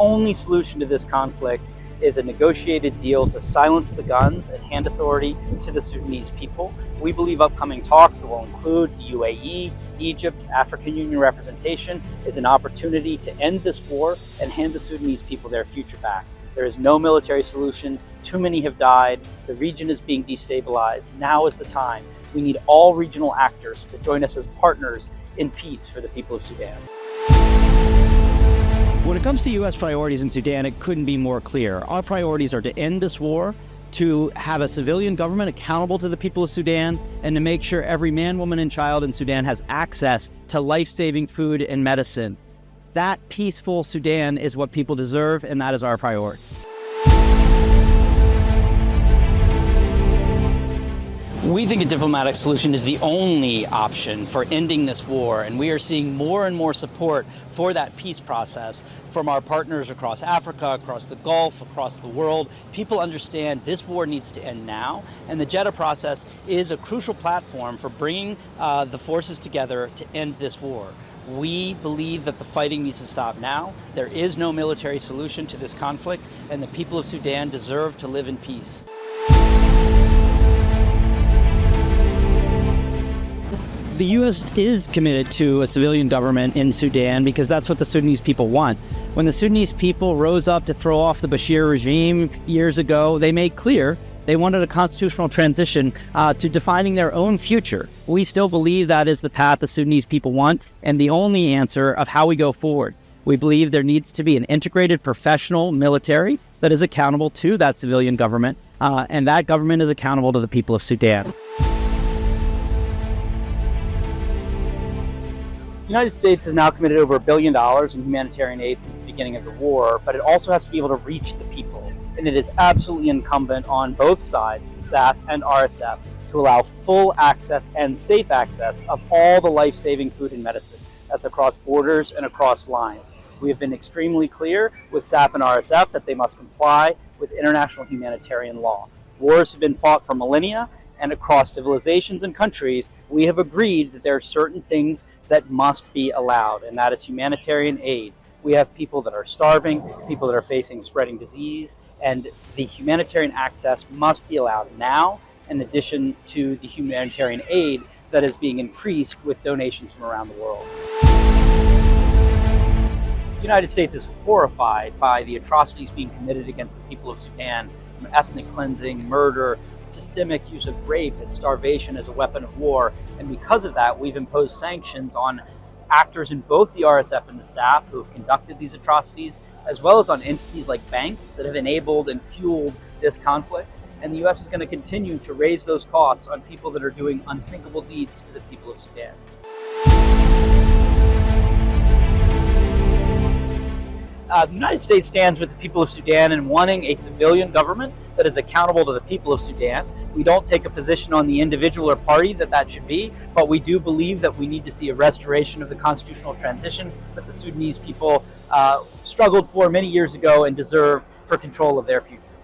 only solution to this conflict is a negotiated deal to silence the guns and hand authority to the Sudanese people. We believe upcoming talks that will include the UAE, Egypt, African Union representation is an opportunity to end this war and hand the Sudanese people their future back. There is no military solution. Too many have died. The region is being destabilized. Now is the time. We need all regional actors to join us as partners in peace for the people of Sudan. When it comes to U.S. priorities in Sudan, it couldn't be more clear. Our priorities are to end this war, to have a civilian government accountable to the people of Sudan, and to make sure every man, woman, and child in Sudan has access to life-saving food and medicine. That peaceful Sudan is what people deserve, and that is our priority. We think a diplomatic solution is the only option for ending this war, and we are seeing more and more support for that peace process from our partners across Africa, across the Gulf, across the world. People understand this war needs to end now, and the Jeddah process is a crucial platform for bringing the forces together to end this war. We believe that the fighting needs to stop now. There is no military solution to this conflict, and the people of Sudan deserve to live in peace. The U.S. is committed to a civilian government in Sudan because that's what the Sudanese people want. When the Sudanese people rose up to throw off the Bashir regime years ago, they made clear they wanted a constitutional transition to defining their own future. We still believe that is the path the Sudanese people want and the only answer of how we go forward. We believe there needs to be an integrated professional military that is accountable to that civilian government, and that government is accountable to the people of Sudan. The United States has now committed over $1 billion in humanitarian aid since the beginning of the war, but it also has to be able to reach the people. And it is absolutely incumbent on both sides, the SAF and RSF, to allow full access and safe access of all the life-saving food and medicine. That's across borders and across lines. We have been extremely clear with SAF and RSF that they must comply with international humanitarian law. Wars have been fought for millennia, and across civilizations and countries, we have agreed that there are certain things that must be allowed, and that is humanitarian aid. We have people that are starving, people that are facing spreading disease, and the humanitarian access must be allowed now, in addition to the humanitarian aid that is being increased with donations from around the world. The United States is horrified by the atrocities being committed against the people of Sudan, from ethnic cleansing, murder, systemic use of rape and starvation as a weapon of war. And because of that, we've imposed sanctions on actors in both the RSF and the SAF who have conducted these atrocities, as well as on entities like banks that have enabled and fueled this conflict. And the U.S. is going to continue to raise those costs on people that are doing unthinkable deeds to the people of Sudan. The United States stands with the people of Sudan in wanting a civilian government that is accountable to the people of Sudan. We don't take a position on the individual or party that should be, but we do believe that we need to see a restoration of the constitutional transition that the Sudanese people struggled for many years ago and deserve for control of their future.